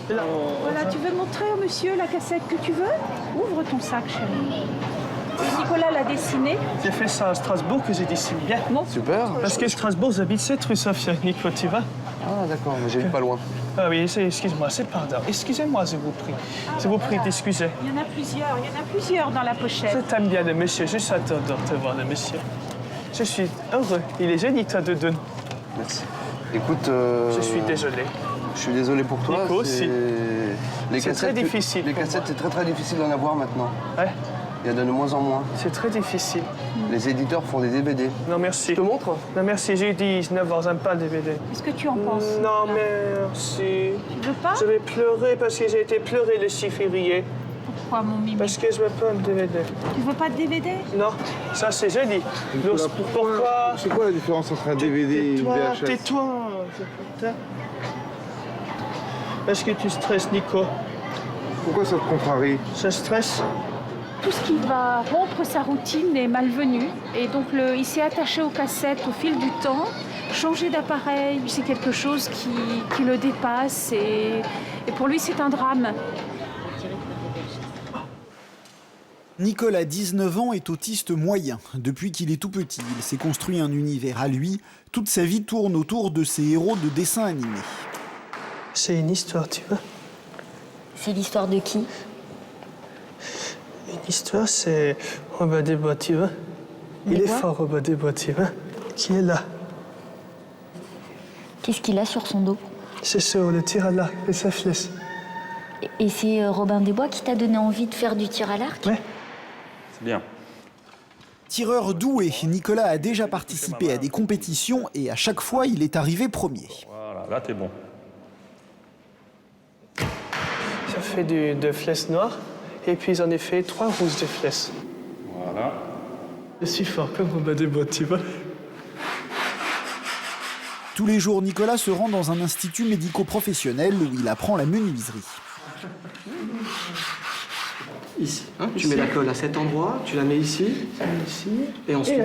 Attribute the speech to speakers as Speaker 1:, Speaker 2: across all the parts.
Speaker 1: Voilà, tu veux montrer au monsieur la cassette que tu veux? Ouvre ton sac, chérie. Nicolas l'a dessiné.
Speaker 2: J'ai fait ça à Strasbourg que j'ai dessiné bien.
Speaker 1: Bon.
Speaker 3: Super.
Speaker 2: Parce que Strasbourg, j'habite 7 rue Sofia. Nico, tu vas?
Speaker 3: Ah d'accord, mais j'ai vu pas loin.
Speaker 2: Ah oui, excuse-moi, c'est pardon. Excusez-moi, je vous prie. Je vous prie d'excuser.
Speaker 1: Il y en a plusieurs dans la pochette.
Speaker 2: Je t'aime bien le monsieur, je suis attendant de te voir le monsieur. Je suis heureux. Il est joli, toi, de deux.
Speaker 3: Merci. Écoute...
Speaker 2: Je suis désolé.
Speaker 3: Je suis désolé pour toi.
Speaker 2: Nico aussi. C'est très difficile.
Speaker 3: Les cassettes, c'est très difficile d'en avoir maintenant.
Speaker 2: Ouais,
Speaker 3: Il y en a de moins en moins.
Speaker 2: c'est très difficile.
Speaker 3: Les éditeurs font des DVD.
Speaker 2: Non, merci.
Speaker 3: Je te montre?
Speaker 2: Non, merci, j'ai 19 ans, j'aime pas le DVD.
Speaker 1: Qu'est-ce que tu en penses?
Speaker 2: Non, merci.
Speaker 1: Tu veux pas?
Speaker 2: Je vais pleurer parce que j'ai été pleurer le 6 février.
Speaker 1: Pourquoi, mon mimi?
Speaker 2: Parce que je veux pas un DVD.
Speaker 1: Tu veux pas de DVD?
Speaker 2: Non, ça c'est joli. L'ours, pourquoi?
Speaker 4: C'est quoi la différence entre un DVD et une
Speaker 2: Tais-toi,
Speaker 4: VHS?
Speaker 2: tais-toi. Est-ce que tu stresses, Nico?
Speaker 4: Pourquoi ça te contrarie?
Speaker 2: Ça stresse?
Speaker 1: Tout ce qui va rompre sa routine est malvenu. Et donc, il s'est attaché aux cassettes au fil du temps. Changer d'appareil, c'est quelque chose qui le dépasse. Et pour lui, c'est un drame.
Speaker 5: Nicolas, 19 ans, est autiste moyen. Depuis qu'il est tout petit, il s'est construit un univers à lui. Toute sa vie tourne autour de ses héros de dessins animés.
Speaker 2: C'est une histoire, tu vois.
Speaker 6: C'est l'histoire de qui?
Speaker 2: Une histoire, c'est Robin des Bois, tu vois. Il est fort, Robin des Bois, tu vois. Qui est là.
Speaker 6: Qu'est-ce qu'il a sur son dos?
Speaker 2: C'est sur le tir à l'arc et sa flèche.
Speaker 6: Et c'est Robin des Bois qui t'a donné envie de faire du tir à l'arc?
Speaker 2: Ouais.
Speaker 7: C'est bien.
Speaker 5: Tireur doué, Nicolas a déjà participé à des compétitions et à chaque fois, il est arrivé premier.
Speaker 7: Voilà, là t'es bon.
Speaker 2: Ça fait de flèches noires et puis j'en ai fait 3 rouges de flèches.
Speaker 7: Voilà.
Speaker 2: Je suis fort comme Robin des Bois, tu vois.
Speaker 5: Tous les jours, Nicolas se rend dans un institut médico-professionnel où il apprend la menuiserie.
Speaker 8: Ici, hein, tu mets la colle à cet endroit, tu la mets ici, et ensuite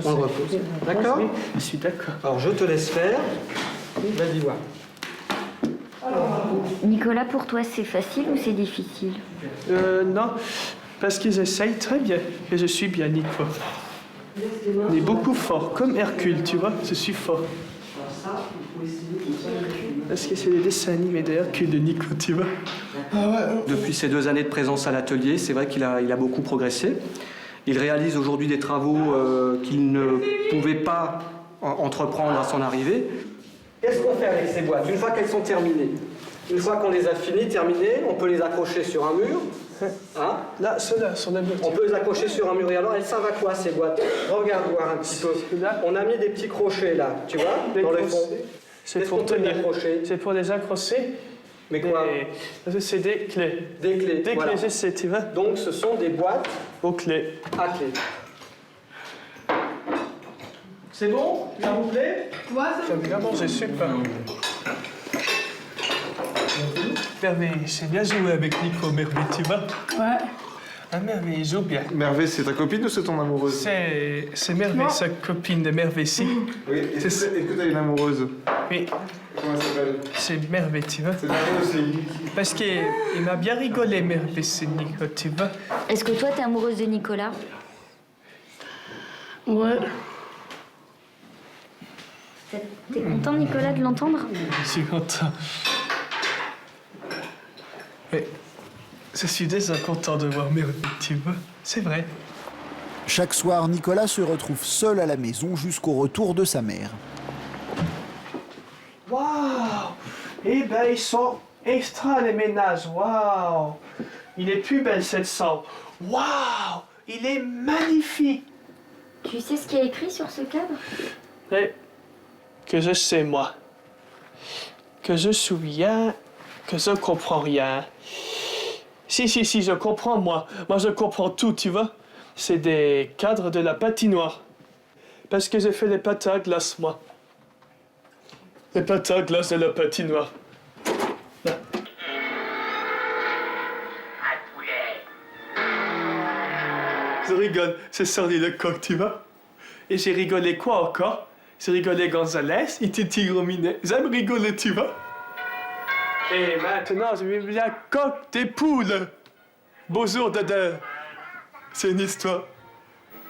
Speaker 8: on le repose. D'accord?
Speaker 2: Je suis d'accord.
Speaker 8: Alors je te laisse faire. Vas-y voir.
Speaker 6: Nicolas, pour toi, c'est facile ou c'est difficile?
Speaker 2: Non, parce qu'ils essayent très bien et je suis bien Nico. Il est beaucoup fort, comme Hercule, tu vois, je suis fort. Parce que c'est les dessins animés de Hercule de Nico, tu vois.
Speaker 8: Depuis ces 2 années de présence à l'atelier, c'est vrai qu'il a beaucoup progressé. Il réalise aujourd'hui des travaux qu'il ne pouvait pas entreprendre à son arrivée. Qu'est-ce qu'on fait avec ces boîtes une fois qu'elles sont terminées? Une fois qu'on les a finies, terminées, on peut les accrocher sur un mur. Hein?
Speaker 2: Là, ceux-là, sur la mur.
Speaker 8: On peut les accrocher sur un mur. Et alors, elles servent à quoi ces boîtes? Regarde voir un petit peu. On a mis des petits crochets là, tu vois, dans le fond.
Speaker 2: C'est pour tenir. C'est pour les accrocher.
Speaker 8: Mais quoi?
Speaker 2: C'est des clés.
Speaker 8: Des clés.
Speaker 2: Des
Speaker 8: voilà.
Speaker 2: clés, je sais, tu vois.
Speaker 8: Donc ce sont des boîtes
Speaker 2: aux clés.
Speaker 8: à clés. C'est bon? Ça vous plaît?
Speaker 2: Évidemment, c'est super. Merveille, c'est bien joué avec Nico, Merveille, tu vois.
Speaker 1: Ouais.
Speaker 2: Ah, Merveille, il joue bien.
Speaker 4: Merveille, c'est ta copine ou c'est ton amoureuse?
Speaker 2: C'est Merveille, sa copine de Merveille, si.
Speaker 4: Oui, est-ce que t'as une amoureuse?
Speaker 2: Oui.
Speaker 4: Comment elle s'appelle?
Speaker 2: C'est Merveille, tu vois.
Speaker 4: C'est Merveille aussi.
Speaker 2: Parce qu'il m'a bien rigolé, Merveille, c'est Nico, tu vois.
Speaker 6: Est-ce que toi, t'es amoureuse de Nicolas?
Speaker 1: Ouais.
Speaker 6: T'es content, Nicolas, de l'entendre?
Speaker 2: Je suis content. Mais je suis déjà content de voir Merveille, tu vois. C'est vrai.
Speaker 5: Chaque soir, Nicolas se retrouve seul à la maison jusqu'au retour de sa mère.
Speaker 2: Waouh! Eh ben, ils sont extra, les ménages. Waouh! Il est plus belle, cette chambre. Waouh! Il est magnifique!
Speaker 6: Tu sais ce qu'il y a écrit sur ce cadre?
Speaker 2: Mais que je sais, moi. Que je suis rien, que je comprends rien. Si, je comprends, moi. Moi, je comprends tout, tu vois. C'est des cadres de la patinoire. Parce que j'ai fait les pâtes à glace, moi. Les pâtes à glace de la patinoire. Là. Je rigole, c'est sorti le coq, tu vois. Et j'ai rigolé quoi encore? J'ai rigolé Gonzalez, il était tigre minet. J'aime rigoler, tu vois. Et maintenant, je vais bien coq des poules. Bonjour, Dada. C'est une histoire.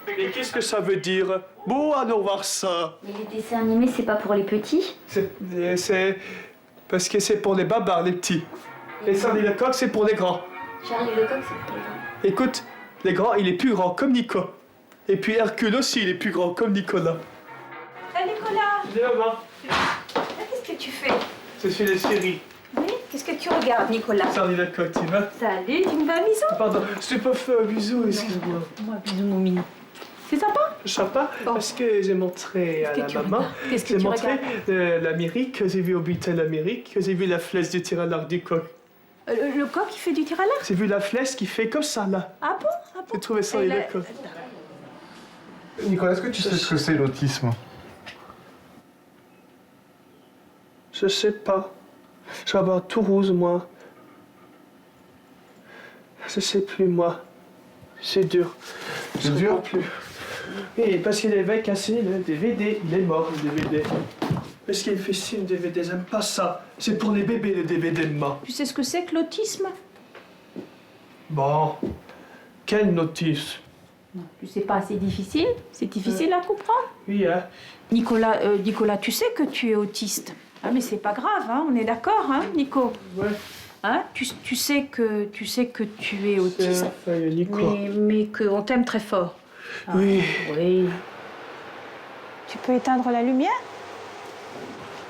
Speaker 2: Mais qu'est-ce que ça veut dire? Bon, allons voir ça.
Speaker 6: Mais les dessins animés, c'est pas pour les petits?
Speaker 2: C'est parce que c'est pour les babards, les petits. Et Charlie Lecoq, c'est pour les grands.
Speaker 6: Charlie Lecoq, c'est pour les grands.
Speaker 2: Écoute, les grands, il est plus grand comme Nico. Et puis Hercule aussi, il est plus grand comme Nicolas.
Speaker 1: Hey Nicolas,
Speaker 2: Viens, maman.
Speaker 1: qu'est-ce que tu fais?
Speaker 2: Je suis les séries.
Speaker 1: Oui, qu'est-ce que tu regardes, Nicolas?
Speaker 2: Charlie Lecoq, tu vas?
Speaker 1: Salut, tu me fais un bisou?
Speaker 2: Pardon, je t'ai pas fait un bisou, excuse-moi.
Speaker 1: Moi, bisou, mon mini. C'est sympa?
Speaker 2: Je sais pas, parce que j'ai montré à la maman,
Speaker 1: Qu'est-ce que
Speaker 2: j'ai
Speaker 1: tu
Speaker 2: montré
Speaker 1: regardes?
Speaker 2: l'Amérique, que j'ai vu habiter l'Amérique, que j'ai vu la flèche du tir à l'arc du coq.
Speaker 1: Le coq, il fait du tir à l'arc?
Speaker 2: J'ai vu la flèche qui fait comme ça, là.
Speaker 1: Ah bon? Ah bon?
Speaker 2: J'ai trouvé ça
Speaker 1: Et
Speaker 2: Charlie Lecoq.
Speaker 4: Nicolas, est-ce que tu sais ce que c'est l'autisme?
Speaker 2: Je sais pas. Je vais avoir tout rouge, moi. Je sais plus, moi. C'est dur.
Speaker 4: C'est
Speaker 2: Je
Speaker 4: dur?
Speaker 2: comprends plus. Oui, parce qu'il avait cassé le DVD. Il est mort, le DVD. Parce qu'il fait si le DVD, j'aime pas ça. C'est pour les bébés, le DVD de mort.
Speaker 1: Tu sais ce que c'est que l'autisme?
Speaker 2: Bon. Quel autisme?
Speaker 1: Non, tu sais pas, c'est difficile. C'est difficile à comprendre.
Speaker 2: Oui, hein.
Speaker 1: Nicolas, tu sais que tu es autiste. Ah, mais c'est pas grave, hein, on est d'accord, hein, Nico?
Speaker 2: Ouais.
Speaker 1: Hein, tu sais que tu es autiste,
Speaker 2: Nico.
Speaker 1: mais qu'on t'aime très fort. Ah,
Speaker 2: Oui.
Speaker 1: Oui. Tu peux éteindre la lumière?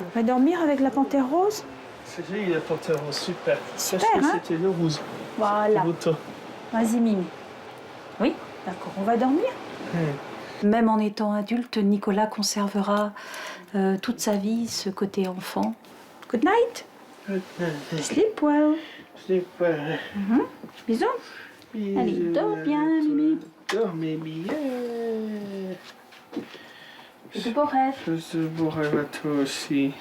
Speaker 1: On va dormir avec la panthère rose?
Speaker 2: C'est lui, il est porteur, super.
Speaker 1: Super,
Speaker 2: Parce que
Speaker 1: hein?
Speaker 2: c'était le rouge.
Speaker 1: Voilà.
Speaker 2: Autant.
Speaker 1: Vas-y, Mimi. Oui, d'accord, on va dormir. Même en étant adulte, Nicolas conservera toute sa vie ce côté enfant. Good night. Sleep well.
Speaker 2: C'est pas...
Speaker 1: Bisous. Allez, dors bien, Mimi.
Speaker 2: Dormez bien.
Speaker 1: Et de beaux rêves.
Speaker 2: Je te bourrai à toi aussi.